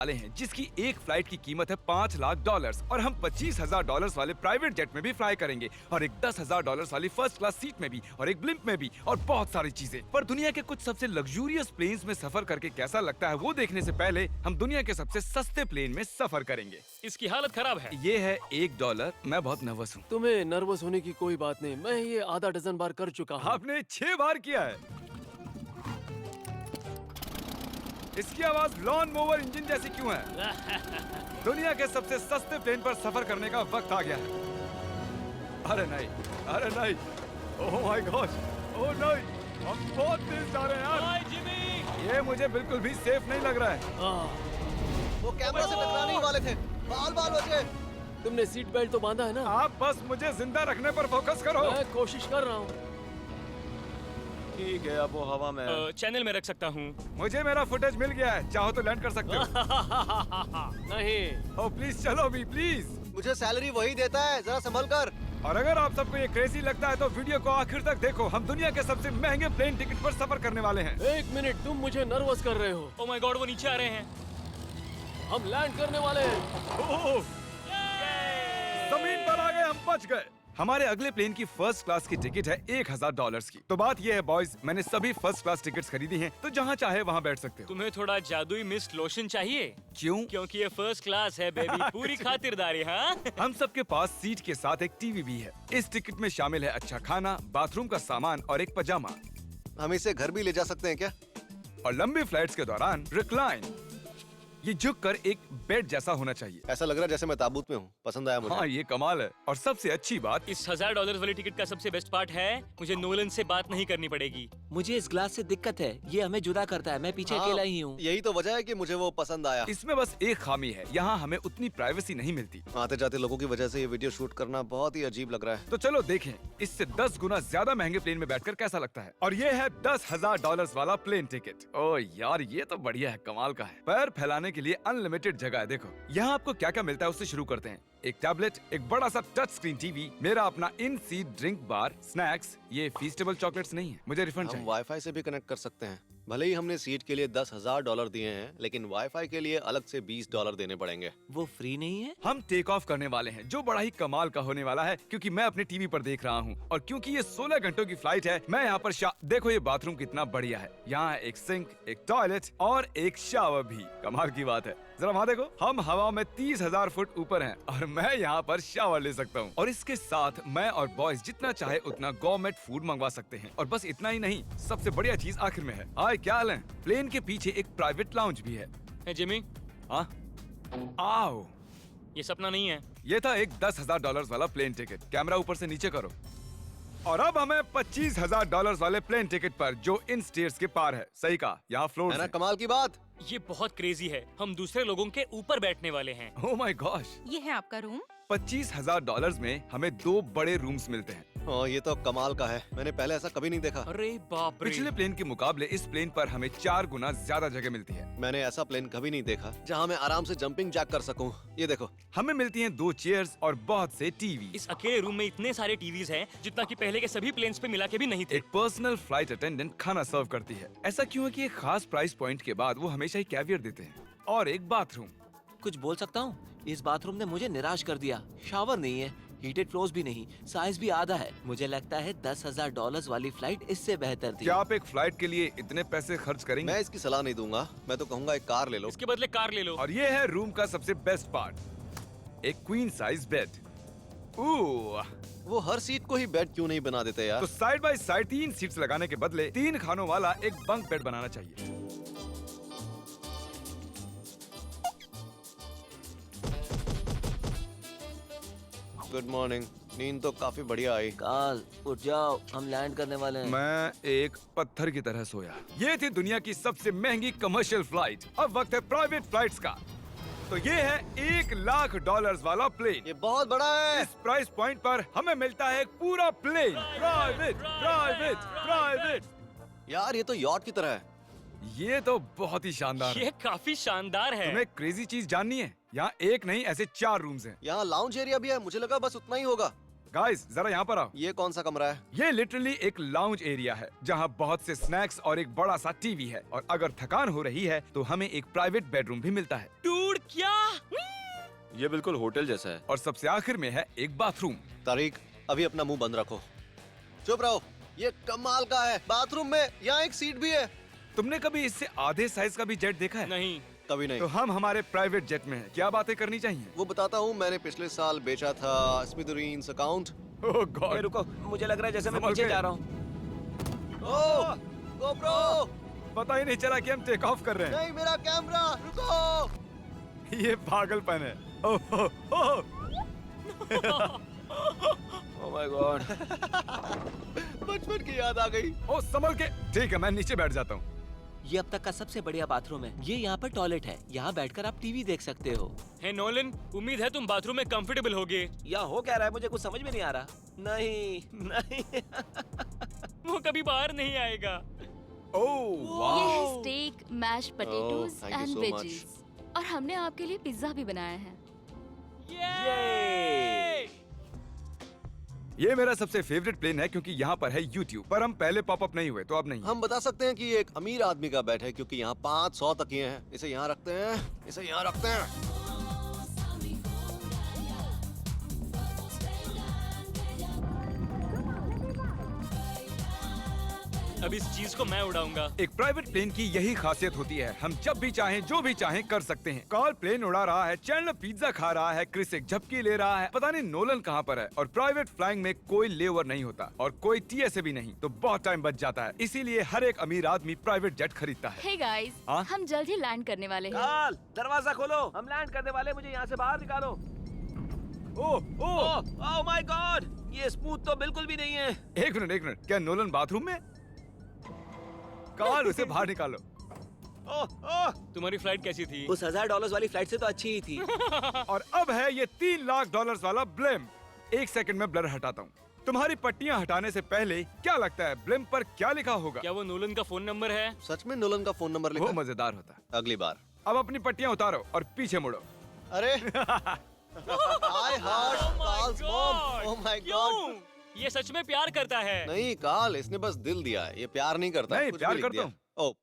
वाले हैं जिसकी एक फ्लाइट की कीमत है $5 लाख और हम $25,000 वाले प्राइवेट जेट में भी फ्लाई करेंगे और एक $10,000 वाली फर्स्ट क्लास सीट में भी और एक ब्लिम्प में भी और बहुत सारी चीजें। पर दुनिया के कुछ सबसे लग्जूरियस प्लेन्स में सफर करके कैसा लगता है वो देखने से पहले हम दुनिया के सबसे सस्ते प्लेन में सफर करेंगे। इसकी हालत खराब है। ये है $1। मैं बहुत नर्वस हूँ। तुम्हें नर्वस होने की कोई बात नहीं, मैं ये आधा डजन बार कर चुका हूँ। आपने 6 बार किया है। इसकी आवाज लॉन मोवर इंजन जैसी क्यों है? दुनिया के सबसे सस्ते प्लेन पर सफर करने का वक्त आ गया है। अरे नहीं, अरे नहीं, ओह माय गॉड, ओह नहीं, हम बहुत तेज जा रहे हैं यार। हाय जिमी, ये मुझे बिल्कुल भी सेफ नहीं लग रहा है। वो कैमरा से टकराने ही वाले थे। बाल बाल बचे। तुमने सीट बेल्ट तो बांधा है ना? आप बस मुझे जिंदा रखने पर फोकस करो। मैं कोशिश कर रहा हूँ। ठीक है, अब वो हवा में है। चैनल में रख सकता हूँ। मुझे मेरा फुटेज मिल गया है, चाहो तो लैंड कर सकते हो। नहीं, ओह प्लीज चलो भी प्लीज। मुझे सैलरी वही देता है, जरा संभल कर। और अगर आप सबको ये क्रेजी लगता है तो वीडियो को आखिर तक देखो। हम दुनिया के सबसे महंगे प्लेन टिकट पर सफर करने वाले हैं। एक मिनट, तुम मुझे नर्वस कर रहे हो। ओह माय गॉड, वो नीचे आ रहे हैं। हम लैंड करने वाले हैं। ओह, जमीन पर आ गए, हम बच गए। हमारे अगले प्लेन की फर्स्ट क्लास की टिकट है $1,000 की। तो बात ये है बॉयज, मैंने सभी फर्स्ट क्लास टिकट्स खरीदी हैं, तो जहाँ चाहे वहाँ बैठ सकते हो। तुम्हें थोड़ा जादुई मिस्ट लोशन चाहिए? क्यों? क्योंकि ये फर्स्ट क्लास है बेबी, पूरी खातिरदारी। हाँ, हम सबके पास सीट के साथ एक टीवी भी है। इस टिकट में शामिल है अच्छा खाना, बाथरूम का सामान और एक पजामा। हम इसे घर भी ले जा सकते हैं क्या? और लंबी फ्लाइट्स के दौरान रिक्लाइन, ये झुक कर एक बेड जैसा होना चाहिए। ऐसा लग रहा है जैसे मैं ताबूत में हूँ। पसंद आया मुझे। हाँ ये कमाल है। और सबसे अच्छी बात, इस $1,000 वाली टिकट का सबसे बेस्ट पार्ट है मुझे नोलन से बात नहीं करनी पड़ेगी। मुझे इस ग्लास से दिक्कत है, ये हमें जुदा करता है। मैं पीछे अकेला ही हूँ। यही तो वजह है कि मुझे वो पसंद आया। इसमें बस एक खामी है, यहाँ हमें उतनी प्राइवेसी नहीं मिलती। आते जाते लोगों की वजह से ये वीडियो शूट करना बहुत ही अजीब लग रहा है। तो चलो देखें इससे 10 गुना ज्यादा महंगे प्लेन में बैठकर कैसा लगता है। और ये है $10,000 वाला प्लेन टिकट। ओह यार, ये तो बढ़िया है, कमाल का है। पैर फैलाने के लिए अनलिमिटेड जगह है। देखो यहाँ आपको क्या क्या मिलता है, उससे शुरू करते हैं। एक टैबलेट, एक बड़ा सा टच स्क्रीन टीवी, मेरा अपना इन सीट ड्रिंक बार, स्नैक्स। ये फीस्टेबल चॉकलेट्स नहीं है, मुझे रिफंड हम चाहिए। वाईफाई से भी कनेक्ट कर सकते हैं। भले ही हमने सीट के लिए $10,000 दिए हैं, लेकिन वाईफाई के लिए अलग से $20 देने पड़ेंगे। वो फ्री नहीं है? हम टेक ऑफ करने वाले हैं, जो बड़ा ही कमाल का होने वाला है, क्योंकि मैं अपने टीवी पर देख रहा हूँ और क्योंकि ये 16 घंटों की फ्लाइट है। मैं यहाँ पर देखो ये बाथरूम कितना बढ़िया है। यहाँ है एक सिंक, एक टॉयलेट और एक शावर भी। कमाल की बात है, जरा वहाँ देखो, हम हवा में 30,000 फुट ऊपर हैं और मैं यहाँ पर शावर ले सकता हूँ। और इसके साथ मैं और बॉयज जितना चाहे उतना गवर्नमेंट फूड मंगवा सकते हैं। और बस इतना ही नहीं, सबसे बढ़िया चीज आखिर में है। हाय, क्या हाल है? प्लेन के पीछे एक प्राइवेट लाउंज भी है। है जिमी, हाँ, आओ। ये सपना नहीं है। ये था एक $10,000 वाला प्लेन टिकट। कैमरा ऊपर से नीचे करो। और अब हमें $25,000 वाले प्लेन टिकट पर, जो इन स्टेयर्स के पार है। सही कहा, यहाँ फ्लोर है ना कमाल की बात? ये बहुत क्रेजी है, हम दूसरे लोगों के ऊपर बैठने वाले हैं। Oh my gosh. ये है आपका रूम। $25,000 में हमें 2 बड़े रूम्स मिलते हैं। ये तो कमाल का है, मैंने पहले ऐसा कभी नहीं देखा। अरे बाप रे। पिछले प्लेन के मुकाबले इस प्लेन पर हमें 4 गुना ज्यादा जगह मिलती है। मैंने ऐसा प्लेन कभी नहीं देखा जहाँ मैं आराम से जंपिंग जैक कर सकूं। ये देखो, हमें मिलती हैं 2 चेयर्स और बहुत से टीवी। इस अकेले रूम में इतने सारे टीवीज हैं जितना कि पहले के सभी प्लेन्स पे मिला के भी नहीं थे। एक पर्सनल फ्लाइट अटेंडेंट खाना सर्व करती है। ऐसा क्यों है कि एक खास प्राइस पॉइंट के बाद वो हमेशा ही कैवियर देते हैं। और एक बाथरूम। कुछ बोल सकता हूँ? इस बाथरूम ने मुझे निराश कर दिया। शावर नहीं है, हीटेड फ्लोर्स भी नहीं, साइज भी आधा है। मुझे लगता है $10,000 वाली फ्लाइट इससे बेहतर थी। क्या आप एक फ्लाइट के लिए इतने पैसे खर्च करेंगे? मैं इसकी सलाह नहीं दूंगा। मैं तो कहूँगा एक कार ले लो। इसके बदले कार ले लो। और ये है रूम का सबसे बेस्ट पार्ट, एक क्वीन साइज बेड। वो हर सीट को ही बेड क्यों नहीं बना देते यार? तो साइड बाय साइड 3 सीट्स लगाने के बदले 3 खानों वाला एक बंक बेड बनाना चाहिए। Good morning. नींद तो काफी बढ़िया आई। काल, उठ जाओ, हम लैंड करने वाले हैं। मैं एक पत्थर की तरह सोया। ये थी दुनिया की सबसे महंगी कमर्शियल फ्लाइट। अब वक्त है प्राइवेट फ्लाइट्स का। तो ये है $1,00,000 वाला प्लेन। ये बहुत बड़ा है। इस प्राइस पॉइंट पर हमें मिलता है एक पूरा प्लेन। Private, private, private. यार ये तो यॉट की तरह है। ये तो बहुत ही शानदार है। ये काफी शानदार है। तुम्हें क्रेजी चीज जाननी है? यहाँ एक नहीं, ऐसे 4 रूम्स हैं। यहाँ लाउंज एरिया भी है। मुझे लगा बस उतना ही होगा। गाइस जरा यहाँ पर आओ। ये कौन सा कमरा है? ये लिटरली एक लाउंज एरिया है जहाँ बहुत से स्नैक्स और एक बड़ा सा टीवी है, और अगर थकान हो रही है तो हमें एक प्राइवेट बेडरूम भी मिलता है। डूड क्या? ये बिल्कुल होटल जैसा है। और सबसे आखिर में है एक बाथरूम। तारिक, अभी अपना मुंह बंद रखो। चुप रहो। ये कमाल का है। बाथरूम में यहाँ एक सीट भी है। तुमने कभी इससे आधे साइज का भी जेट देखा है? नहीं। कभी नहीं। तो हम हमारे प्राइवेट जेट में हैं। क्या बातें करनी चाहिए? वो बताता हूँ, मैंने पिछले साल बेचा था स्मिथेरियंस अकाउंट। ओह ए, गॉड। रुको, मुझे लग रहा है जैसे मैं संभल पीछे के। जा रहा हूँ। ओह, GoPro! पता ही नहीं चला कि हम टेक ऑफ कर रहे नहीं, मेरा कैमरा, रुको! हैं। ये पागलपन है। Oh, oh, oh. Oh my God. बचपन की याद आ गई। ओह संभल के। ठीक है, मैं नीचे बैठ जाता हूँ। ये अब तक का सबसे बढ़िया बाथरूम है। ये यहाँ पर टॉयलेट है। यहाँ बैठकर आप टीवी देख सकते हो। हे नोलन, उम्मीद है तुम बाथरूम में कंफर्टेबल होगे। या हो क्या रहा है, मुझे कुछ समझ में नहीं आ रहा। नहीं नहीं। वो कभी बाहर नहीं आएगा। ओह ये वाह। है steak, mash potatoes thank you and so veggies, और हमने आपके लिए पिज्जा भी बनाया है। ये ये मेरा सबसे फेवरेट प्लेन है क्योंकि यहाँ पर है YouTube, पर हम पहले पॉपअप नहीं हुए तो अब नहीं। हम बता सकते हैं कि ये एक अमीर आदमी का बेड है क्योंकि यहाँ 500 तकिए हैं। इसे यहाँ रखते हैं, इसे यहाँ रखते हैं। अब इस चीज को मैं उड़ाऊंगा। एक प्राइवेट प्लेन की यही खासियत होती है, हम जब भी चाहें जो भी चाहें कर सकते हैं। कार्ल प्लेन उड़ा रहा है, चैंडलर पिज्जा खा रहा है, क्रिस एक झपकी ले रहा है, पता नहीं नोलन कहाँ पर है। और प्राइवेट फ्लाइंग में कोई लेओवर नहीं होता और कोई TSA भी नहीं, तो बहुत टाइम बच जाता है। इसीलिए हर एक अमीर आदमी प्राइवेट जेट खरीदता है। हे गाइस, हाँ? हम जल्द ही लैंड करने वाले हैं। काल, दरवाजा खोलो, हम लैंड करने वाले। मुझे यहाँ से बाहर निकालो। ओह ओह। ओह माय गॉड, ये स्मूथ तो बिल्कुल भी नहीं है। एक मिनट, क्या नोलन बाथरूम में? कार्ल, उसे बाहर निकालो। ओह ओह, तुम्हारी फ्लाइट कैसी थी? उस $1000 वाली फ्लाइट से तो अच्छी ही थी। और अब है ये $3 लाख वाला ब्लेम। एक सेकंड में ब्लर हटाता हूँ। तुम्हारी पट्टियाँ हटाने से पहले क्या लगता है ब्लेम पर क्या लिखा होगा? क्या वो नोलन का फोन नंबर है? सच में नोलन का फोन नंबर वो लिखा? मजेदार होता। अगली बार। अब अपनी पट्टियाँ उतारो और पीछे मुड़ो। अरे I heart Carl's mom. Oh my God. क्यों? ये सच में प्यार करता है। नहीं कार्ल, इसने बस दिल दिया है। ये प्यार नहीं करता। नहीं, कुछ प्यार भी लिख करता दिया। हूँ। ओह